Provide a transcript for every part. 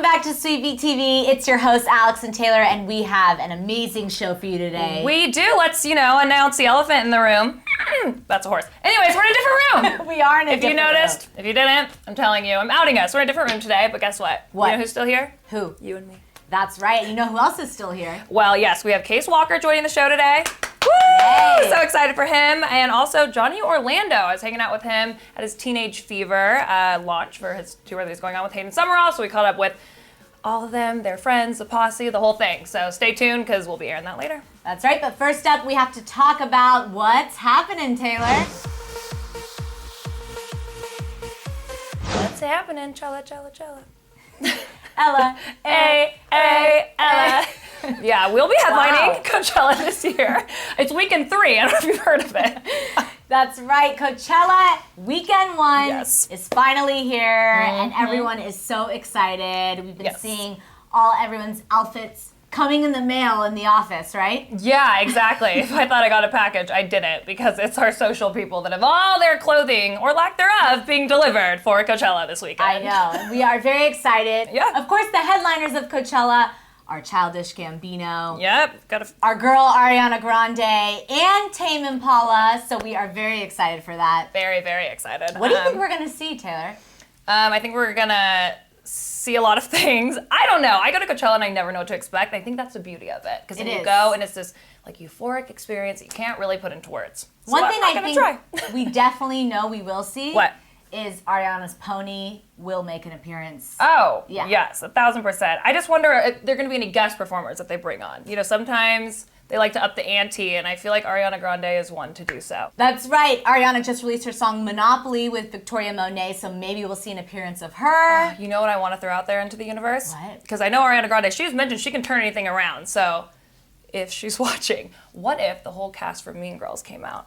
back to SweetBeat TV. It's your host, Alex and Taylor, and we have an amazing show for you today. We do. Let's, announce the elephant in the room. That's a horse. Anyways, we're in a different room. We are in a different room. If you noticed, if you didn't, I'm telling you, I'm outing us. We're in a different room today, but guess what? What? You know who's still here? Who? You and me. That's right. You know who else is still here? Well, yes, we have Case Walker joining the show today. Woo! Yay. So excited for him. And also Johnny Orlando. I was hanging out with him at his Teenage Fever launch for his tour that he's going on with Hayden Summerall. So we caught up with all of them, their friends, the posse, the whole thing. So stay tuned because we'll be airing that later. That's right. But first up, we have to talk about what's happening, Taylor. What's happening? Chella, chella, chella. Ella. Ella. Yeah, we'll be headlining Wow. Coachella this year. It's weekend 3. I don't know if you've heard of it. That's right. Coachella weekend 1 Yes. is finally here, and everyone is so excited. We've been seeing everyone's outfits coming in the mail in the office, right? Yeah, exactly. If I thought I got a package, I didn't, because it's our social people that have all their clothing, or lack thereof, being delivered for Coachella this weekend. I know. And we are very excited. Yeah. Of course, the headliners of Coachella are Childish Gambino, Yep. our girl Ariana Grande, and Tame Impala, so we are very excited for that. Very, very excited. What do you think we're going to see, Taylor? I think we're going to see a lot of things. I don't know. I go to Coachella and I never know what to expect. I think that's the beauty of it. Because you go and it's this euphoric experience that you can't really put into words. So One thing I think try. we definitely know we will see What? is Ariana's pony will make an appearance. Oh, Yeah. yes, 1,000%. I just wonder if there are going to be any guest performers that they bring on. Sometimes they like to up the ante, and I feel like Ariana Grande is one to do so. That's right. Ariana just released her song Monopoly with Victoria Monet, so maybe we'll see an appearance of her. You know what I want to throw out there into the universe? What? Because I know Ariana Grande, she's mentioned she can turn anything around, so if she's watching, what if the whole cast from Mean Girls came out?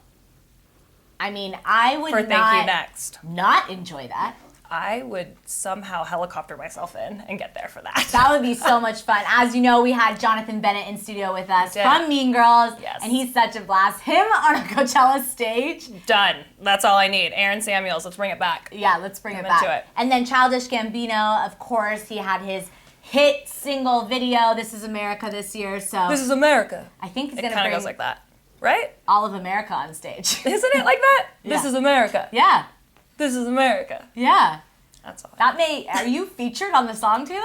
I mean, I would For Thank You Next. not enjoy that. I would somehow helicopter myself in and get there for that. That would be so much fun. As you know, we had Jonathan Bennett in studio with us from Mean Girls, and he's such a blast. Him on a Coachella stage. Done. That's all I need. Aaron Samuels, let's bring it back. Yeah, let's bring it I'm back. into it. And then Childish Gambino, of course, he had his hit single video, This Is America, this year. So This is America. I think he's It going to kind bring of goes like that, right? all of America on stage. Isn't it like that? Yeah. This is America. Yeah. This is America. Yeah. That's all. Are you featured on the song, Taylor?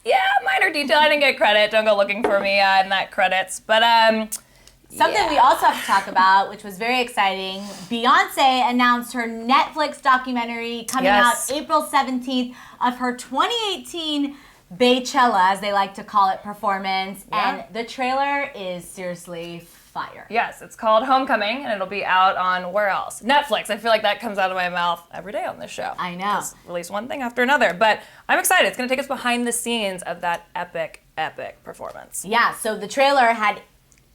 Yeah, minor detail. I didn't get credit. Don't go looking for me in that credits. But Something we also have to talk about, which was very exciting. Beyonce announced her Netflix documentary coming out April 17th of her 2018 Coachella, as they like to call it, performance. And the trailer is seriously fire. Yes, it's called Homecoming, and it'll be out on where else? Netflix. I feel like that comes out of my mouth every day on this show. I know. Release one thing after another. But I'm excited. It's going to take us behind the scenes of that epic, epic performance. Yeah, so the trailer had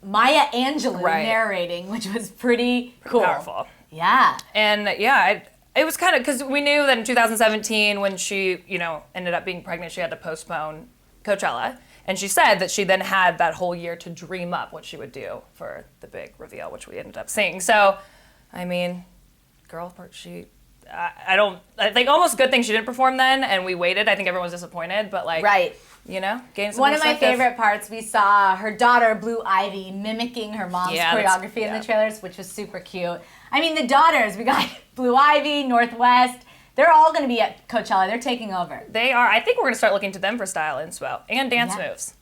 Maya Angelou narrating, which was pretty cool. Powerful. Yeah. And it was kind of, because we knew that in 2017 when she, ended up being pregnant, she had to postpone Coachella. And she said that she then had that whole year to dream up what she would do for the big reveal, which we ended up seeing. So, I mean, girl, I think almost a good thing she didn't perform then, and we waited. I think everyone was disappointed, but gained some One of my perspective. favorite parts, we saw her daughter, Blue Ivy, mimicking her mom's choreography in the trailers, which was super cute. I mean, the daughters, we got Blue Ivy, Northwest, they're all going to be at Coachella. They're taking over. They are. I think we're going to start looking to them for style inspo and dance moves.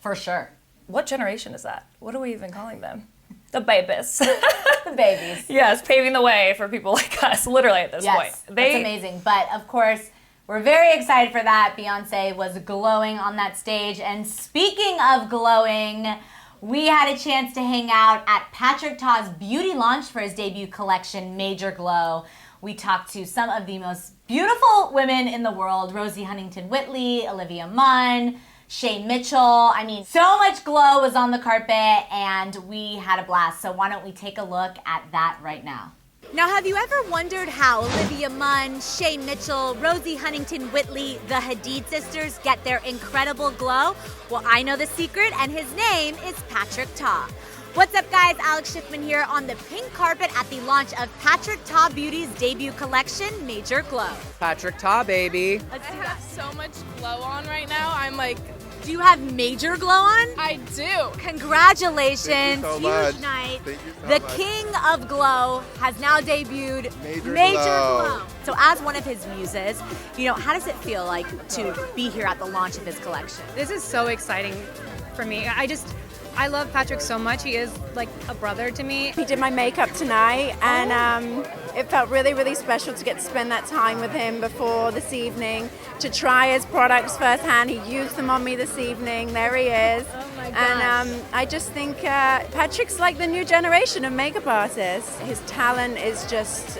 For sure. What generation is that? What are we even calling them? The babies. The babies. Yes, paving the way for people like us, literally at this point. That's amazing. But, of course, we're very excited for that. Beyonce was glowing on that stage. And speaking of glowing, we had a chance to hang out at Patrick Ta's beauty launch for his debut collection, Major Glow. We talked to some of the most beautiful women in the world, Rosie Huntington-Whiteley, Olivia Munn, Shay Mitchell. I mean, so much glow was on the carpet, and we had a blast. So why don't we take a look at that right now? Now, have you ever wondered how Olivia Munn, Shay Mitchell, Rosie Huntington-Whiteley, the Hadid sisters get their incredible glow? Well, I know the secret, and his name is Patrick Ta. What's up, guys? Alex Schiffman here on the pink carpet at the launch of Patrick Ta Beauty's debut collection, Major Glow. Patrick Ta, baby. Let's I see have that. so much glow on right now. I'm like, Do you have major glow on? I do. Congratulations. Thank you so Huge much. night. Thank you so The much. king of glow has now debuted Major Glow. Glow. So as one of his muses, how does it feel like to be here at the launch of his collection? This is so exciting for me. I love Patrick so much. He is like a brother to me. He did my makeup tonight, and it felt really, really special to get to spend that time with him before this evening, to try his products firsthand. He used them on me this evening. There he is. Oh my gosh. And I just think Patrick's like the new generation of makeup artists. His talent is just,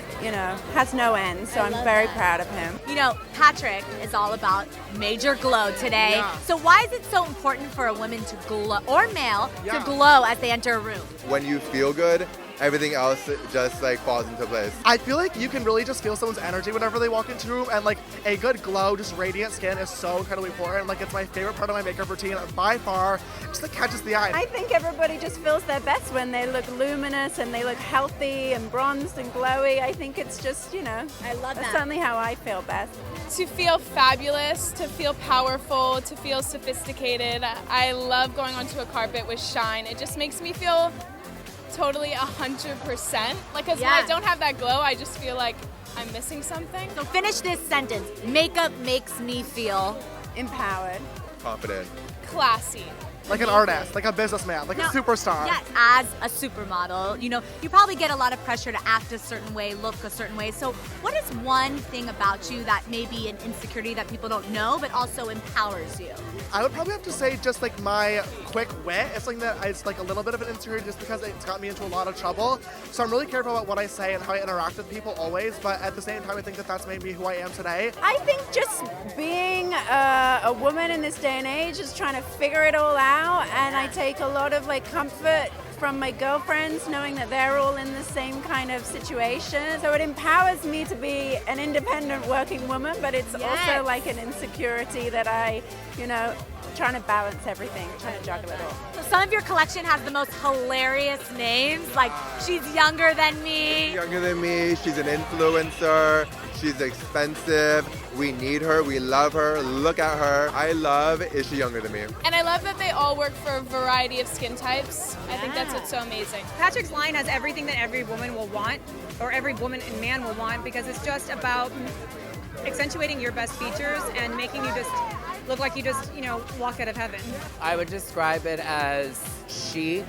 has no end. So I'm very proud of him. Patrick is all about major glow today. Yeah. So why is it so important for a woman to glow, or male, to glow as they enter a room? When you feel good, everything else just falls into place. I feel like you can really just feel someone's energy whenever they walk into a room, and a good glow, just radiant skin is so incredibly important. It's my favorite part of my makeup routine by far. Just catches the eye. I think everybody just feels their best when they look luminous and they look healthy and bronzed and glowy. I think it's just, I love that's that. certainly how I feel best. To feel fabulous, to feel powerful, to feel sophisticated. I love going onto a carpet with shine. It just makes me feel totally 100%. Because when I don't have that glow, I just feel like I'm missing something. So finish this sentence. Makeup makes me feel Empowered. Confident. Classy. Like an artist, like a businessman, like a superstar. Yes, as a supermodel, you probably get a lot of pressure to act a certain way, look a certain way. So what is one thing about you that may be an insecurity that people don't know, but also empowers you? I would probably have to say just my quick wit. It's something that is a little bit of an insecurity just because it's got me into a lot of trouble. So I'm really careful about what I say and how I interact with people always. But at the same time, I think that that's made me who I am today. I think just being a woman in this day and age is trying to figure it all out, and I take a lot of comfort from my girlfriends knowing that they're all in the same kind of situation. So it empowers me to be an independent working woman, but it's also an insecurity that I, trying to balance everything, trying to juggle it all. So some of your collection has the most hilarious names, like she's younger than me. She's younger than me. She's an influencer. She's expensive. We need her. We love her. Look at her. I love Is She Younger Than Me? And I love that they all work for a variety of skin types. I think that's what's so amazing. Patrick's line has everything that every woman will want, or every woman and man will want, because it's just about accentuating your best features and making you just look like you just, walked out of heaven. I would describe it as chic,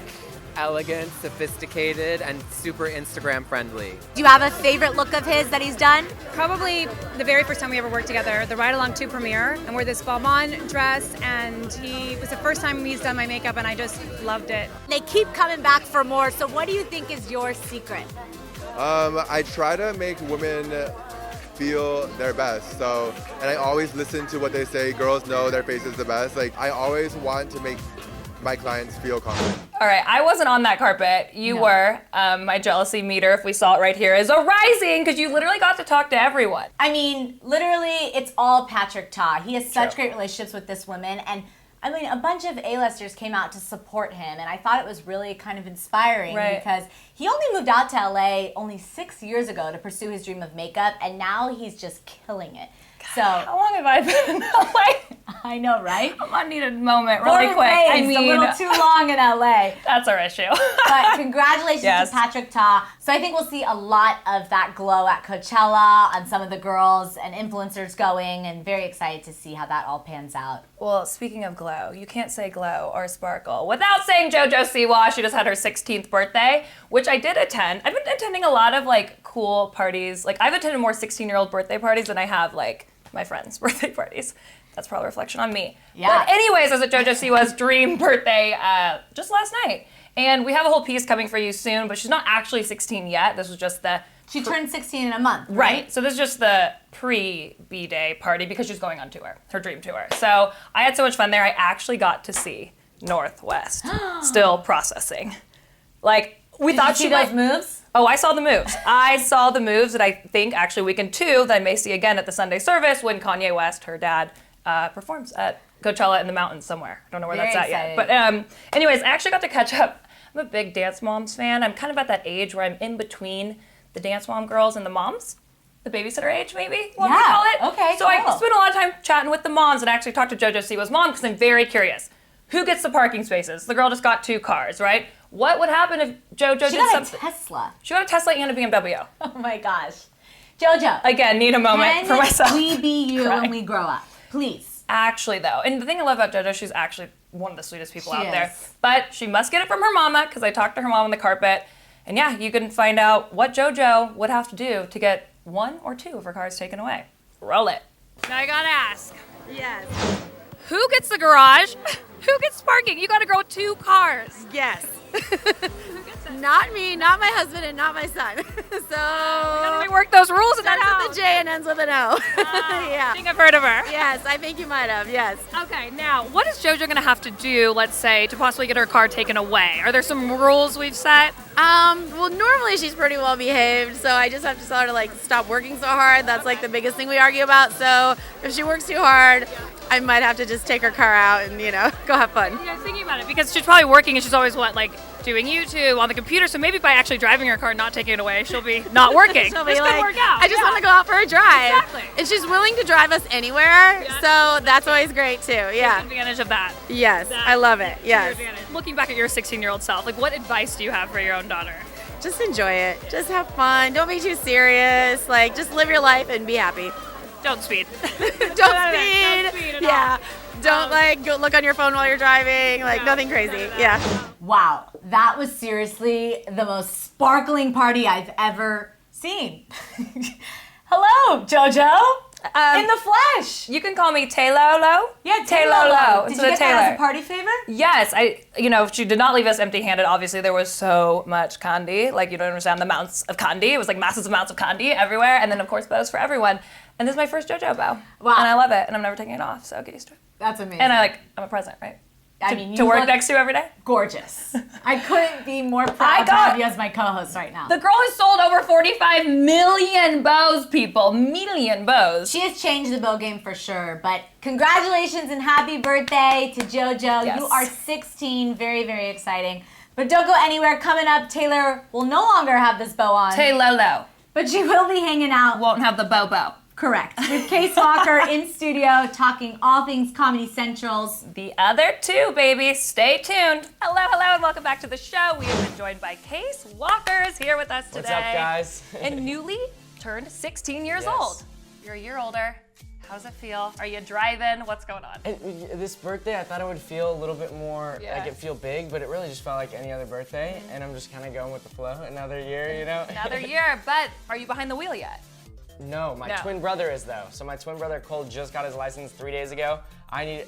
elegant, sophisticated, and super Instagram friendly. Do you have a favorite look of his that he's done? Probably the very first time we ever worked together, the Ride Along 2 premiere, and wore this Balmain dress, and it was the first time he's done my makeup, and I just loved it. They keep coming back for more, so what do you think is your secret? I try to make women feel their best. And I always listen to what they say. Girls know their face is the best. I always want to make my clients feel confident. All right, I wasn't on that carpet. You were. My jealousy meter, if we saw it right here, is rising because you literally got to talk to everyone. I mean, literally, it's all Patrick Ta. He has such great relationships with this woman, and a bunch of A-listers came out to support him, and I thought it was really kind of inspiring because he only moved out to LA only 6 years ago to pursue his dream of makeup, and now he's just killing it. So How long have I been in LA? I know, right? I need a moment really quick. I mean, a little too long in LA. That's our issue. But congratulations to Patrick Ta. So I think we'll see a lot of that glow at Coachella on some of the girls and influencers going, and very excited to see how that all pans out. Well, speaking of glow, you can't say glow or sparkle without saying JOJO SIWA'S. She just had her 16th birthday, which I did attend. I've been attending a lot of cool parties. I've attended more 16-year-old birthday parties than I have my friends' birthday parties. That's probably a reflection on me. Yeah. But anyways, I was at JoJo SIWA'S dream birthday just last night. And we have a whole piece coming for you soon, but she's not actually 16 yet. This was just the... She turned 16 in a month, Right. So this is just the pre-B-Day party because she's going on tour, her dream tour. So I had so much fun there. I actually got to see Northwest. Still processing. We thought she those moves? Oh, I saw the moves. I saw the moves that I think actually weekend 2 that I may see again at the Sunday service when Kanye West, her dad, performs at Coachella in the mountains somewhere. I don't know where Very that's at excited. yet. But anyways, I actually got to catch up I'm a big Dance Moms fan. I'm kind of at that age where I'm in between the Dance Mom girls and the moms. The babysitter age, maybe, what we call it. Okay, so cool. I spent a lot of time chatting with the moms and actually talked to JoJo Siwa's mom because I'm very curious. Who gets the parking spaces? The girl just got 2 cars, right? What would happen if JoJo She did got something? a Tesla. She got a Tesla and a BMW. Oh my gosh. JoJo. Again, need a moment for myself. Can we be you Cry. when we grow up? Please. Actually, though, and the thing I love about JoJo, she's actually one of the sweetest people She out there. is. But she must get it from her mama, because I talked to her mom on the carpet. And yeah, you can find out what JoJo would have to do to get 1 or 2 of her cars taken away. Roll it. Now I gotta ask, Yes. who gets the garage? Who gets parking? You gotta grow 2 cars. Yes. Not me, not my husband, and not my son. So How do we work those rules in that starts house? with a J and ends with an O. I Yeah. think I've heard of her. Yes, I think you might have. Yes. Okay, now what is JoJo gonna have to do, let's say, to possibly get her car taken away? Are there some rules we've set? Well, normally she's pretty well behaved, so I just have to tell her to like stop working so hard. That's like the biggest thing we argue about. So if she works too hard, I might have to just take her car out and go have fun. Yeah, I was thinking about it because she's probably working and she's always doing YouTube on the computer. So maybe by actually driving her car, not taking it away, she'll be not working. She'll This be could like, work out. I just Yeah. want to go out for a drive. Exactly. And she's willing to drive us anywhere, so that's always great too. Yeah. Take advantage of that. Yes, I love it. Yes. Looking back at your 16-year-old self, what advice do you have for your own daughter? Just enjoy it. Just have fun. Don't be too serious. Just live your life and be happy. Don't speed. Don't Don't speed. speed at Yeah. Don't go look on your phone while you're driving. Nothing crazy. Yeah. Wow, that was seriously the most sparkling party I've ever seen. Hello, JoJo. In the flesh. You can call me Taylolo. Yeah, Taylolo. Did Instead you of get that as Taylor. a party favor? Yes, she did not leave us empty-handed. Obviously, there was so much candy. You don't understand the amounts of candy. It was massive amounts of candy everywhere. And then, of course, bows for everyone. And this is my first JoJo bow. Wow. And I love it. And I'm never taking it off, so get used to it. That's amazing. And I'm a present, right? I mean, you To work look next to every day? gorgeous. I couldn't be more proud to have you as my co-host right now. The girl has sold over 45 million bows, people. Million bows. She has changed the bow game for sure, but congratulations and happy birthday to JoJo. Yes. You are 16, very, very exciting. But don't go anywhere. Coming up, Taylor will no longer have this bow on, Taylolo. but she will be hanging out. Won't have the bow. Correct. With Case Walker in studio, talking all things Comedy Central's. The other 2, baby. Stay tuned. Hello, and welcome back to the show. We have been joined by Case Walker is here with us today. What's up, guys? And newly turned 16 years Yes. old. You're a year older. How does it feel? Are you driving? What's going on? And this birthday, I thought it would feel a little bit more, it'd feel big, but it really just felt like any other birthday, and I'm just kind of going with the flow. Another year, Another year, but are you behind the wheel yet? No, my twin brother is though. So my twin brother Cole just got his license 3 days ago. I'm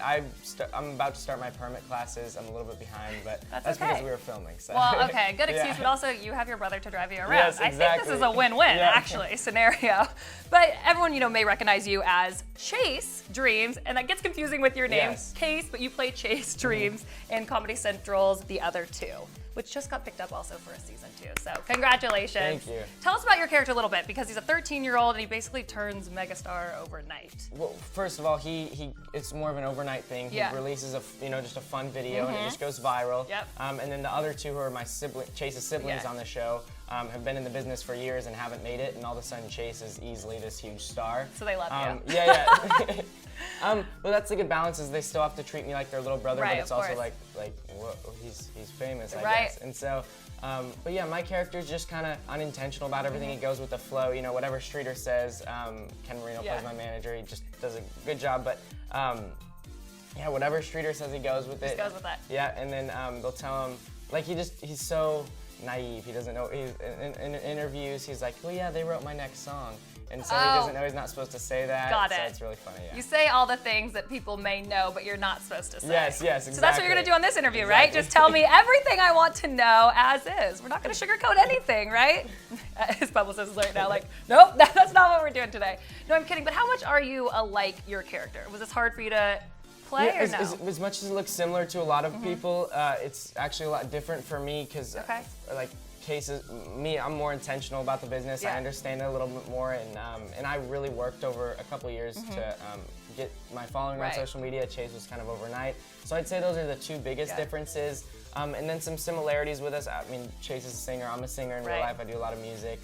about to start my permit classes. I'm a little bit behind, but that's okay. because we were filming. So. Well, okay, good excuse, Yeah. but also you have your brother to drive you around. Yes, I think this is a win-win, Yeah. actually, scenario. But everyone, may recognize you as Chase Dreams, and that gets confusing with your name, Yes. Case, but you play Chase Dreams in Comedy Central's The Other 2, which just got picked up also for a season 2. So congratulations. Thank you. Tell us about your character a little bit, because he's a 13-year-old and he basically turns megastar overnight. Well, first of all, it's more of an overnight thing. Yeah. He releases just a fun video and it just goes viral. Yep. And then the other 2 who are my Chase's siblings on the show have been in the business for years and haven't made it, and all of a sudden Chase is easily this huge star. So they love you. Yeah. Well, that's the good balance is they still have to treat me like their little brother, Right, but it's of also course. whoa, he's famous, I Right. guess. And so, but yeah, my character is just kind of unintentional about everything. It goes with the flow, whatever Streeter says. Ken Marino plays my manager. He just does a good job, but yeah, whatever Streeter says, he goes with it. Just goes with that. Yeah, and then they'll tell him, he's so naive. He doesn't know. In interviews, he's like, well, yeah, they wrote my next song. And so he doesn't know he's not supposed to say that. Got so it. it's really funny, yeah. You say all the things that people may know, but you're not supposed to say. Yes, exactly. So that's what you're going to do on this interview, right? Just tell me everything I want to know as is. We're not going to sugarcoat anything, right? His publicist is right now nope, that's not what we're doing today. No, I'm kidding. But how much are you alike your character? Was this hard for you to play or no? As much as it looks similar to a lot of people, it's actually a lot different for me because I'm more intentional about the business. I understand it a little bit more, and I really worked over a couple years to get my following on Right. social media. Chase was kind of overnight. So I'd say those are the two biggest differences. And then some similarities with us. I mean, Chase is a singer. I'm a singer in real life. I do a lot of music.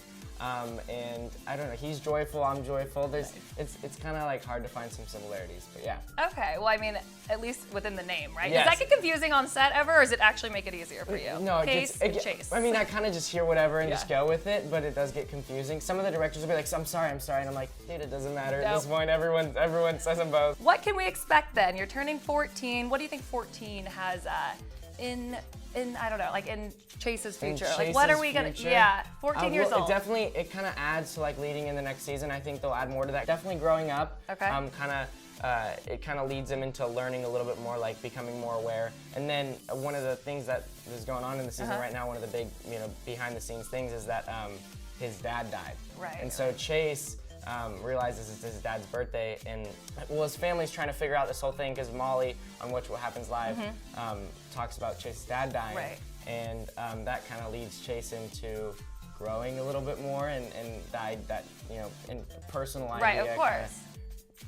And I don't know, he's joyful, I'm joyful. It's kind of like hard to find some similarities, but yeah. Okay, well, I mean, at least within the name, right? Yes. Does that get confusing on set ever, or does it actually make it easier for you? No, Case and Chase. I mean, I kind of just hear whatever and just go with it, but it does get confusing. Some of the directors will be like, I'm sorry, and I'm like, dude, it doesn't matter at this point. Everyone says them both. What can we expect then? You're turning 14. What do you think 14 has in I don't know, like in Chase's future? Like, what are we gonna? Yeah, 14 years old. It kind of adds to like leading in the next season. I think they'll add more to that. Definitely growing up. Okay. It kind of leads him into learning a little bit more, like becoming more aware. And then one of the things that is going on in the season right now, one of the big, behind the scenes things is that his dad died. Right. And so Chase realizes it's his dad's birthday, and his family's trying to figure out this whole thing because Molly on What Happens Live talks about Chase's dad dying, and that kind of leads Chase into growing a little bit more, and that in personal idea. Right, of course.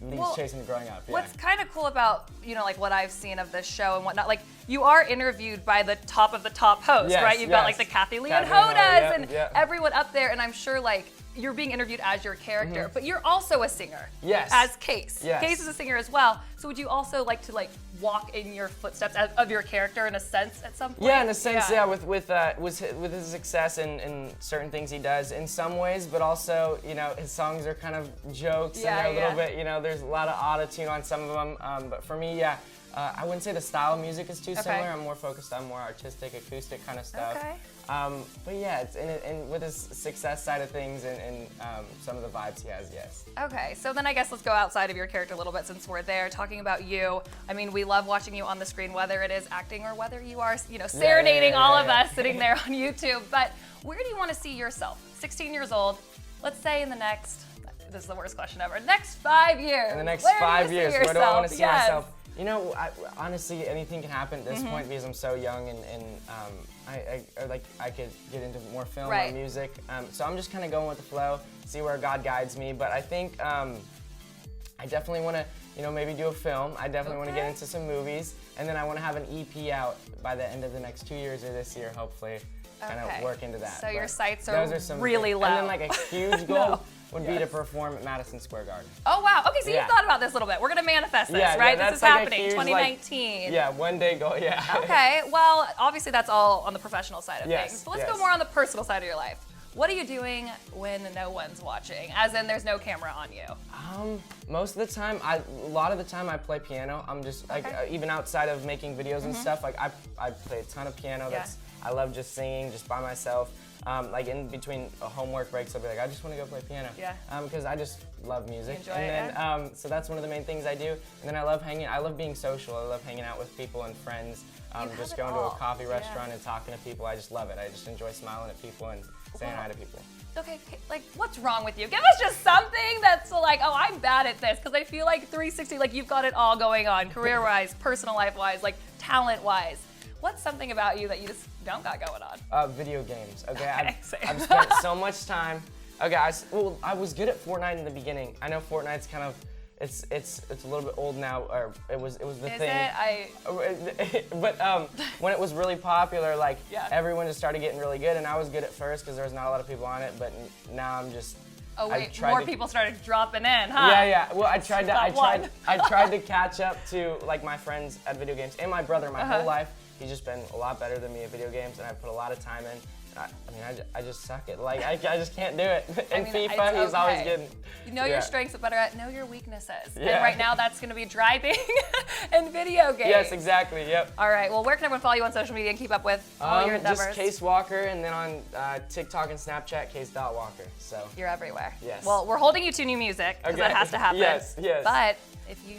Leads Chase into growing up. Yeah. What's kind of cool about, like what I've seen of this show and whatnot, like you are interviewed by the top of the top hosts, right? You've got like the Kathy Lee and Hodas and everyone up there, and I'm sure like you're being interviewed as your character, but you're also a singer. Yes. As Case. Yes. Case is a singer as well. So would you also like to walk in your footsteps of your character in a sense at some point? Yeah, in a sense, with his success and certain things he does in some ways, but also, his songs are kind of jokes and they're a little bit, there's a lot of auto-tune on some of them. But for me, I wouldn't say the style of music is too similar. I'm more focused on more artistic, acoustic kind of stuff. Okay. But yeah, it's in with his success side of things and some of the vibes he has, yes. Okay, so then I guess let's go outside of your character a little bit since we're there, talking about you. I mean, we love watching you on the screen, whether it is acting or whether you are, serenading all of us sitting there on YouTube. But where do you want to see yourself? 16 years old, let's say in the next, this is the worst question ever, next 5 years. In the next 5 years, where do I want to see myself? Honestly, anything can happen at this point because I'm so young and I could get into more film or music. So I'm just kind of going with the flow, see where God guides me. But I think I definitely want to, maybe do a film. I definitely want to get into some movies, and then I want to have an EP out by the end of the next 2 years or this year, hopefully. Kind of work into that. So your sights are really low. And then like a huge goal would be to perform at Madison Square Garden. Oh wow, okay, so you've thought about this a little bit. We're gonna manifest this, right? This is like happening, huge, 2019. One day goal, Okay, well, obviously that's all on the professional side of things. So let's go more on the personal side of your life. What are you doing when no one's watching? As in there's no camera on you. Most of the time, a lot of the time I play piano. I'm just, even outside of making videos and stuff, like I play a ton of piano. I love just singing, just by myself. Like in between homework breaks, I'll be like, I just want to go play piano. Because I just love music. So that's one of the main things I do. And then I love being social. I love hanging out with people and friends. Just going to a coffee restaurant and talking to people. I just love it. I just enjoy smiling at people and saying hi to people. Okay, like what's wrong with you? Give us just something that's like, oh, I'm bad at this, because I feel like 360, like you've got it all going on, career-wise, personal life-wise, like talent-wise. What's something about you that you just don't got going on? Video games. Okay, I've spent so much time. Okay, I was good at Fortnite in the beginning. I know Fortnite's kind of, it's a little bit old now, or it was the thing. But when it was really popular, like everyone just started getting really good, and I was good at first because there was not a lot of people on it. But now I'm just. Oh wait, more people started dropping in, huh? Yeah. Well, I tried to catch up to like my friends at video games and my brother my whole life. He's just been a lot better than me at video games, and I put a lot of time in. I just suck at I just can't do it. In FIFA, he's always getting. You know your strengths, but better at know your weaknesses. And right now, that's going to be driving and video games. Yes, exactly. Yep. All right. Well, where can everyone follow you on social media and keep up with all your endeavors? Just Case Walker, and then on TikTok and Snapchat, Case.Walker. So you're everywhere. Yes. Well, we're holding you to new music because that has to happen. Yes. But if you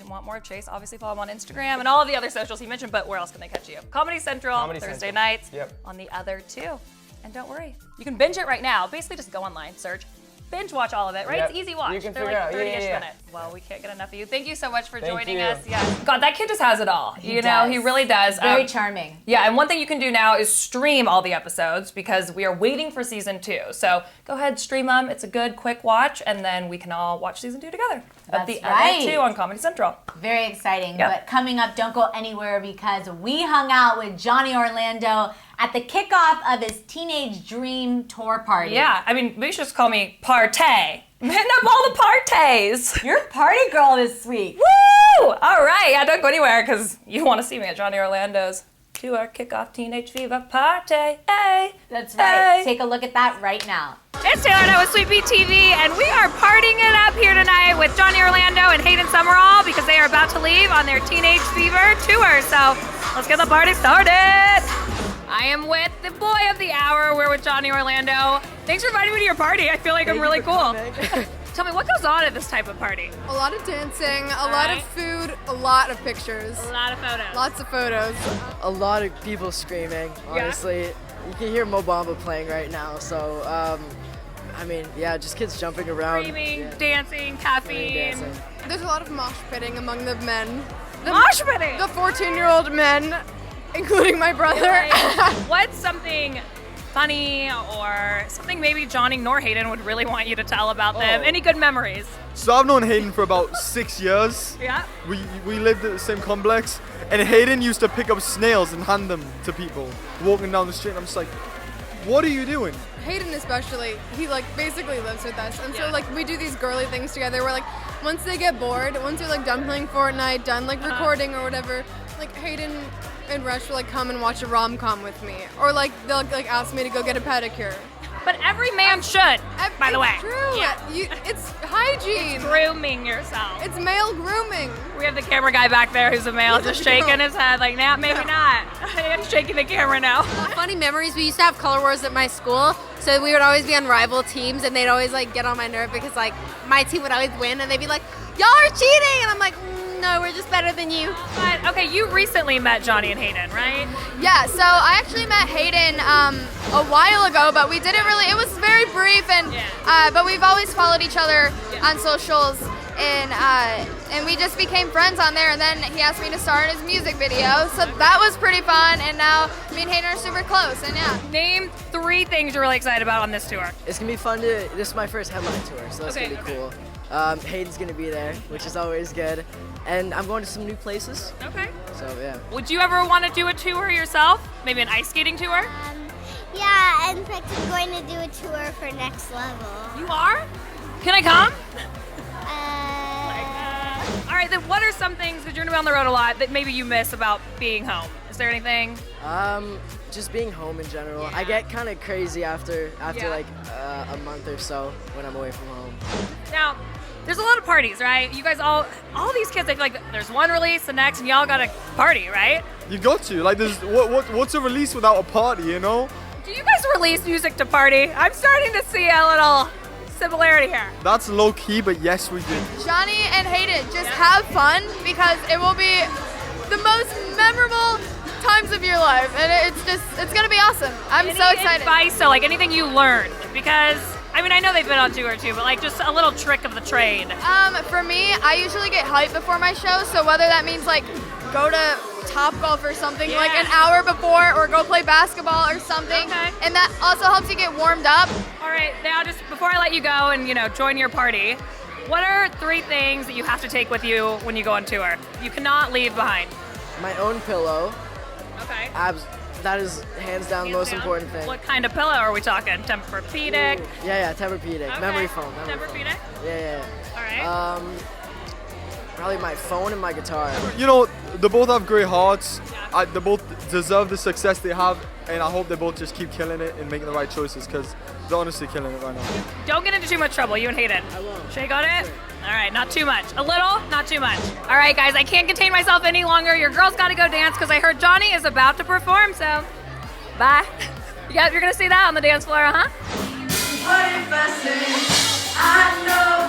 want more of Chase, obviously follow him on Instagram and all of the other socials he mentioned. But where else can they catch you? Comedy Central, Thursday nights. On the other two. And don't worry, you can binge it right now. Basically, just go online, search, binge watch all of it, right? It's easy watch. You can They're figure like 30-ish out. minutes. Well, we can't get enough of you. Thank you so much for joining you. us. Yeah. God, that kid just has it all. He really does. Very charming. Yeah, and one thing you can do now is stream all the episodes because we are waiting for season 2. So go ahead, stream them. It's a good, quick watch, and then we can all watch season 2 together. at the right. other two on Comedy Central. Very exciting. Yep. But coming up, don't go anywhere because we hung out with Johnny Orlando at the kickoff of his Teenage Dream tour party. Yeah, I mean, maybe you should just call me Partay. Hitting up all the parties. You're a party girl this week. Woo! All right, yeah, don't go anywhere because you want to see me at Johnny Orlando's tour kickoff Teenage Fever party. Hey, that's right. Hey. Take a look at that right now. It's Taylor with SweetBeat TV, and we are partying it up here tonight with Johnny Orlando and Hayden Summerall because they are about to leave on their Teenage Fever tour. So let's get the party started. I am with the boy of the hour. We're with Johnny Orlando. Thanks for inviting me to your party. I feel like I'm really cool. Tell me, what goes on at this type of party? A lot of dancing, a lot of food, a lot of pictures. A lot of photos. Lots of photos. A lot of people screaming, honestly. Yeah. You can hear Mo Bamba playing right now, so, I mean, yeah, just kids jumping around. Screaming, dancing, caffeine. There's a lot of mosh pitting among the men. Mosh pitting? The 14-year-old men, including my brother. What's something funny or something maybe Johnny nor Hayden would really want you to tell about them? Any good memories? So I've known Hayden for about 6 years. Yeah. We lived at the same complex, and Hayden used to pick up snails and hand them to people walking down the street, and I'm just like, what are you doing? Hayden especially, he like basically lives with us, and so like we do these girly things together where like once they get bored, once they're like done playing Fortnite, done like recording or whatever, like Hayden and Rush will like come and watch a rom-com with me, or like they'll like ask me to go get a pedicure. But every man should, by the way. It's true. Yeah. It's hygiene. It's grooming yourself. It's male grooming. We have the camera guy back there who's a male, just shaking his head like, nah, maybe not. He's shaking the camera now. Funny memories, we used to have color wars at my school, so we would always be on rival teams, and they'd always like get on my nerve because like my team would always win, and they'd be like, y'all are cheating, and I'm like, no, we're just better than you. But, okay, you recently met Johnny and Hayden, right? Yeah, so I actually met Hayden a while ago, but we didn't really, it was very brief, and but we've always followed each other on socials, and we just became friends on there, and then he asked me to star in his music video, so that was pretty fun, and now me and Hayden are super close, and yeah. Name 3 things you're really excited about on this tour. It's gonna be fun this is my first headline tour, so that's gonna be cool. Hayden's gonna be there, which is always good. And I'm going to some new places. Okay. So, yeah. Would you ever want to do a tour yourself? Maybe an ice skating tour? Yeah, in fact, I'm going to do a tour for Next Level. You are? Can I come? All right, then what are some things, because you're going to be on the road a lot, that maybe you miss about being home? Is there anything? Just being home in general. Yeah. I get kind of crazy after like a month or so when I'm away from home. Now, there's a lot of parties, right? You guys all these kids, I feel like there's one release, the next, and y'all got to party, right? You got to. Like, there's what's a release without a party, you know? Do you guys release music to party? I'm starting to see a little similarity here. That's low key, but yes, we do. Johnny and Hayden, just have fun because it will be the most memorable times of your life, and it's gonna be awesome. I'm so excited. Advice, so like anything you learned, because I mean I know they've been on tour too, but like just a little trick of the trade. For me, I usually get hyped before my show, so whether that means like go to Topgolf or something like an hour before, or go play basketball or something, and that also helps you get warmed up. All right, now just before I let you go and join your party, what are 3 things that you have to take with you when you go on tour? You cannot leave behind. My own pillow. Okay. That is hands down the most important thing. What kind of pillow are we talking? Tempur-Pedic? Ooh. Yeah, Tempur-Pedic. Okay. Memory foam. Tempur-Pedic? Yeah. All right. Probably my phone and my guitar. You know, they both have great hearts. They both deserve the success they have, and I hope they both just keep killing it and making the right choices, because they're honestly killing it right now. Don't get into too much trouble, you and Hayden. I won't. Shake on it? All right, not too much. A little, not too much. All right, guys, I can't contain myself any longer. Your girls got to go dance because I heard Johnny is about to perform, so bye. You're going to see that on the dance floor, huh? What if I say I know